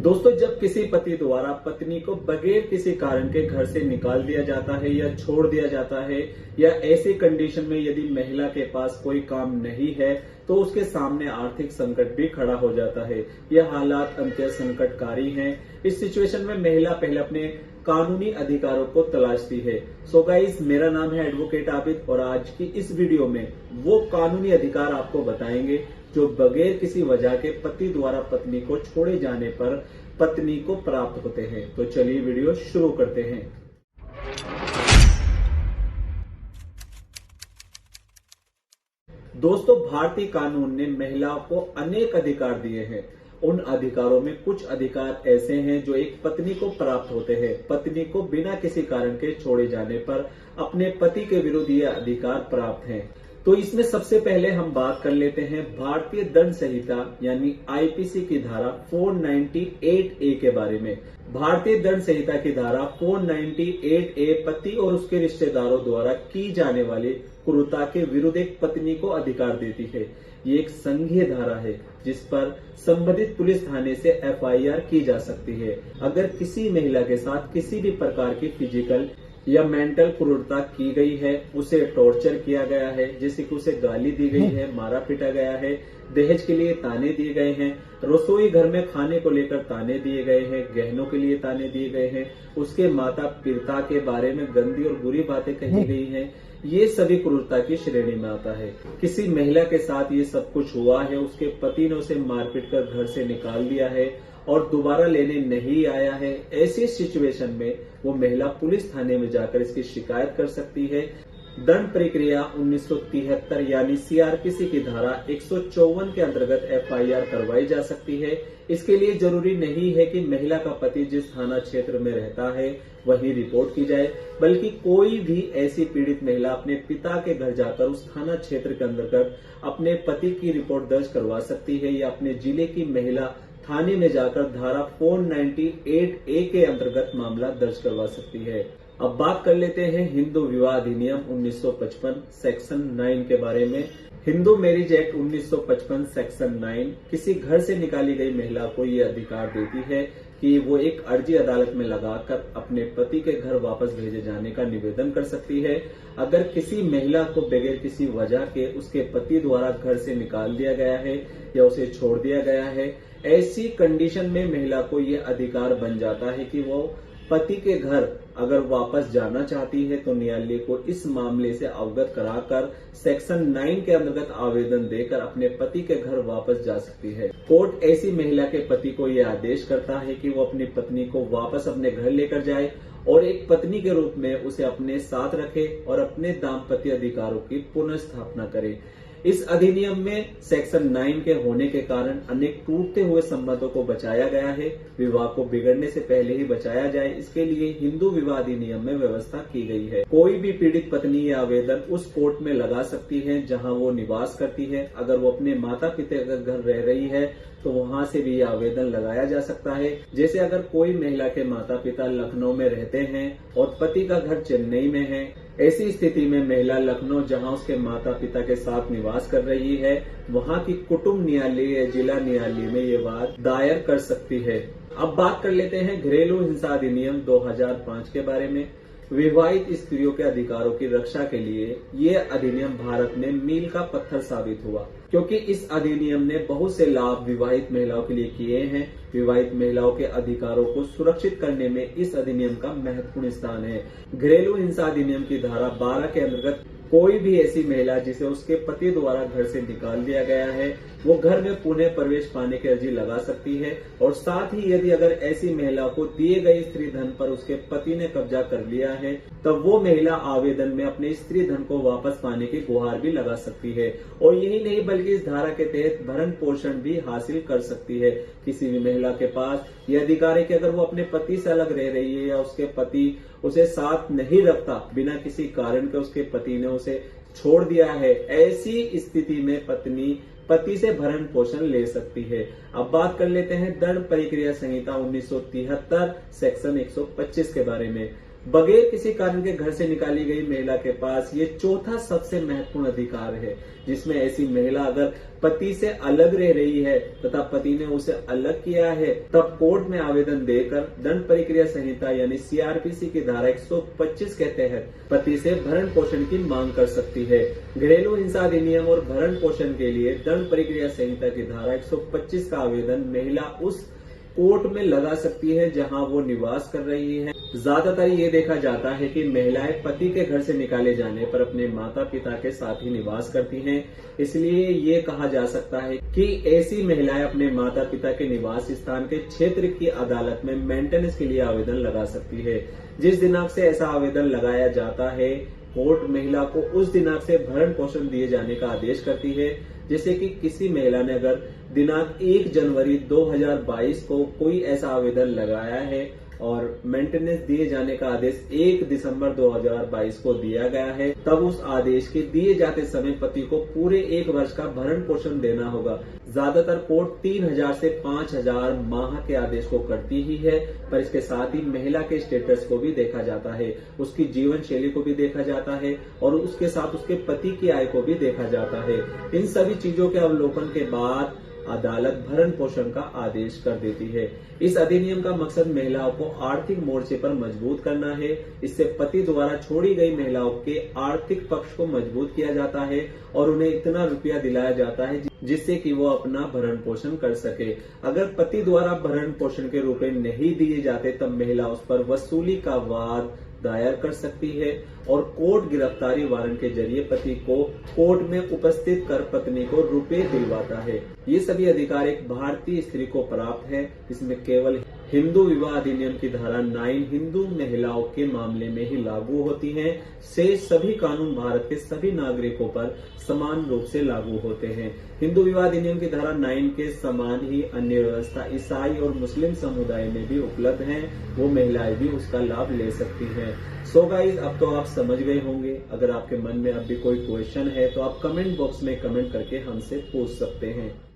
दोस्तों, जब किसी पति द्वारा पत्नी को बगैर किसी कारण के घर से निकाल दिया जाता है या छोड़ दिया जाता है, या ऐसी कंडीशन में यदि महिला के पास कोई काम नहीं है तो उसके सामने आर्थिक संकट भी खड़ा हो जाता है। यह हालात अंत्य संकटकारी हैं। इस सिचुएशन में महिला पहले अपने कानूनी अधिकारों को तलाशती है। सो गाइस, मेरा नाम है एडवोकेट आबिद और आज की इस वीडियो में वो कानूनी अधिकार आपको बताएंगे जो बगैर किसी वजह के पति द्वारा पत्नी को छोड़े जाने पर पत्नी को प्राप्त होते हैं। तो चलिए वीडियो शुरू करते हैं। दोस्तों, भारतीय कानून ने महिलाओं को अनेक अधिकार दिए हैं। उन अधिकारों में कुछ अधिकार ऐसे हैं जो एक पत्नी को प्राप्त होते हैं। पत्नी को बिना किसी कारण के छोड़े जाने पर अपने पति के विरुद्ध ये अधिकार प्राप्त हैं। तो इसमें सबसे पहले हम बात कर लेते हैं भारतीय दंड संहिता यानी आईपीसी की धारा 498A के बारे में। भारतीय दंड संहिता की धारा 498A पति और उसके रिश्तेदारों द्वारा की जाने वाली क्रूरता के विरुद्ध एक पत्नी को अधिकार देती है। ये एक संघीय धारा है जिस पर संबंधित पुलिस थाने से एफआईआर की जा सकती है अगर किसी महिला के साथ किसी भी प्रकार की फिजिकल या मेंटल क्रूरता की गई है, उसे टॉर्चर किया गया है, जैसे कि उसे गाली दी गई है, मारा पीटा गया है, दहेज के लिए ताने दिए गए हैं, रसोई घर में खाने को लेकर ताने दिए गए हैं, गहनों के लिए ताने दिए गए हैं, उसके माता पिता के बारे में गंदी और बुरी बातें कही गई हैं। ये सभी क्रूरता की श्रेणी में आता है। किसी महिला के साथ ये सब कुछ हुआ है, उसके पति ने उसे मारपीट कर घर से निकाल दिया है और दोबारा लेने नहीं आया है। ऐसी सिचुएशन में वो महिला पुलिस थाने में जाकर इसकी शिकायत कर सकती है। दंड प्रक्रिया 1973 यानी सीआरपीसी की धारा 154 के अंतर्गत एफआईआर करवाई जा सकती है। इसके लिए जरूरी नहीं है कि महिला का पति जिस थाना क्षेत्र में रहता है वहीं रिपोर्ट की जाए, बल्कि कोई भी ऐसी पीड़ित महिला अपने पिता के घर जाकर उस थाना क्षेत्र के अंतर्गत अपने पति की रिपोर्ट दर्ज करवा सकती है या अपने जिले की महिला थाने में जाकर धारा 498A के अंतर्गत मामला दर्ज करवा सकती है। अब बात कर लेते हैं हिंदू विवाह अधिनियम 1955 सेक्शन 9 के बारे में। हिंदू मैरिज एक्ट 1955 सेक्शन 9 किसी घर से निकाली गई महिला को ये अधिकार देती है कि वो एक अर्जी अदालत में लगाकर अपने पति के घर वापस भेजे जाने का निवेदन कर सकती है। अगर किसी महिला को बगैर किसी वजह के उसके पति द्वारा घर से निकाल दिया गया है या उसे छोड़ दिया गया है, ऐसी कंडीशन में महिला को ये अधिकार बन जाता है कि वो पति के घर अगर वापस जाना चाहती है तो न्यायालय को इस मामले से अवगत कराकर सेक्शन 9 के अंतर्गत आवेदन देकर अपने पति के घर वापस जा सकती है। कोर्ट ऐसी महिला के पति को यह आदेश करता है कि वो अपनी पत्नी को वापस अपने घर लेकर जाए और एक पत्नी के रूप में उसे अपने साथ रखे और अपने दाम्पत्य अधिकारों की पुनर्स्थापना करे। इस अधिनियम में सेक्शन 9 के होने के कारण अनेक टूटते हुए संबंधों को बचाया गया है। विवाह को बिगड़ने से पहले ही बचाया जाए, इसके लिए हिंदू विवाह अधिनियम में व्यवस्था की गई है। कोई भी पीड़ित पत्नी ये आवेदन उस कोर्ट में लगा सकती है जहां वो निवास करती है। अगर वो अपने माता पिता के घर रह रही है तो वहां से भी ये आवेदन लगाया जा सकता है। जैसे अगर कोई महिला के माता पिता लखनऊ में रहते हैं और पति का घर चेन्नई में है, ऐसी स्थिति में महिला लखनऊ जहां उसके माता पिता के साथ निवास कर रही है वहां की कुटुंब न्यायालय या जिला न्यायालय में ये बात दायर कर सकती है। अब बात कर लेते हैं घरेलू हिंसा अधिनियम 2005 के बारे में। विवाहित स्त्रियों के अधिकारों की रक्षा के लिए ये अधिनियम भारत में मील का पत्थर साबित हुआ, क्योंकि इस अधिनियम ने बहुत से लाभ विवाहित महिलाओं के लिए किए हैं। विवाहित महिलाओं के अधिकारों को सुरक्षित करने में इस अधिनियम का महत्वपूर्ण स्थान है। घरेलू हिंसा अधिनियम की धारा 12 के अंतर्गत कोई भी ऐसी महिला जिसे उसके पति द्वारा घर से निकाल दिया गया है वो घर में पुनः प्रवेश पाने की अर्जी लगा सकती है। और साथ ही यदि अगर ऐसी महिला को दिए गए स्त्री धन पर उसके पति ने कब्जा कर लिया है तब वो महिला आवेदन में अपने स्त्री धन को वापस पाने की गुहार भी लगा सकती है। और यही नहीं बल्कि इस धारा के तहत भरण पोषण भी हासिल कर सकती है। किसी भी महिला के पास यह अधिकार है कि अगर वो अपने पति से अलग रह रही है या उसके पति उसे साथ नहीं रखता, बिना किसी कारण के उसके पति ने उसे छोड़ दिया है, ऐसी स्थिति में पत्नी पति से भरण पोषण ले सकती है। अब बात कर लेते हैं दंड प्रक्रिया संहिता 1973 सेक्शन 125 के बारे में। बगैर किसी कारण के घर से निकाली गई महिला के पास ये चौथा सबसे महत्वपूर्ण अधिकार है जिसमें ऐसी महिला अगर पति से अलग रह रही है तथा पति ने उसे अलग किया है, तब कोर्ट में आवेदन देकर दंड प्रक्रिया संहिता यानी सीआरपीसी की धारा 125 के तहत पति से भरण पोषण की मांग कर सकती है। घरेलू हिंसा अधिनियम और भरण पोषण के लिए दंड प्रक्रिया संहिता की धारा 125 का आवेदन महिला उस कोर्ट में लगा सकती है जहां वो निवास कर रही है। ज्यादातर ये देखा जाता है कि महिलाएं पति के घर से निकाले जाने पर अपने माता पिता के साथ ही निवास करती हैं। इसलिए ये कहा जा सकता है कि ऐसी महिलाएं अपने माता पिता के निवास स्थान के क्षेत्र की अदालत में मेंटेनेंस के लिए आवेदन लगा सकती है। जिस दिनांक से ऐसा आवेदन लगाया जाता है, कोर्ट महिला को उस दिनांक से भरण पोषण दिए जाने का आदेश करती है। जैसे कि किसी महिला ने अगर दिनांक 1 जनवरी 2022 को कोई ऐसा आवेदन लगाया है और मेंटेनेंस दिए जाने का आदेश 1 दिसंबर 2022 को दिया गया है, तब उस आदेश के दिए जाते समय पति को पूरे 1 वर्ष का भरण पोषण देना होगा। ज्यादातर कोर्ट 3000 से 5000 माह के आदेश को करती ही है, पर इसके साथ ही महिला के स्टेटस को भी देखा जाता है, उसकी जीवन शैली को भी देखा जाता है और उसके साथ उसके पति की आय को भी देखा जाता है। इन सभी चीजों के अवलोकन के बाद अदालत भरण पोषण का आदेश कर देती है। इस अधिनियम का मकसद महिलाओं को आर्थिक मोर्चे पर मजबूत करना है। इससे पति द्वारा छोड़ी गई महिलाओं के आर्थिक पक्ष को मजबूत किया जाता है और उन्हें इतना रुपया दिलाया जाता है जिससे कि वो अपना भरण पोषण कर सके। अगर पति द्वारा भरण पोषण के रुपए नहीं दिए जाते तब महिला उस पर वसूली का वाद दायर कर सकती है और कोर्ट गिरफ्तारी वारंट के जरिए पति को कोर्ट में उपस्थित कर पत्नी को रुपए दिलवाता है। ये सभी अधिकार एक भारतीय स्त्री को प्राप्त है। इसमें केवल हिंदू विवाह अधिनियम की धारा 9 हिंदू महिलाओं के मामले में ही लागू होती है। शेष सभी कानून भारत के सभी नागरिकों पर समान रूप से लागू होते हैं। हिंदू विवाह अधिनियम की धारा 9 के समान ही अन्य व्यवस्था ईसाई और मुस्लिम समुदाय में भी उपलब्ध है, वो महिलाएं भी उसका लाभ ले सकती हैं। सो गाइस, अब तो आप समझ गए होंगे। अगर आपके मन में अब भी कोई क्वेश्चन है तो आप कमेंट बॉक्स में कमेंट करके हमसे पूछ सकते हैं।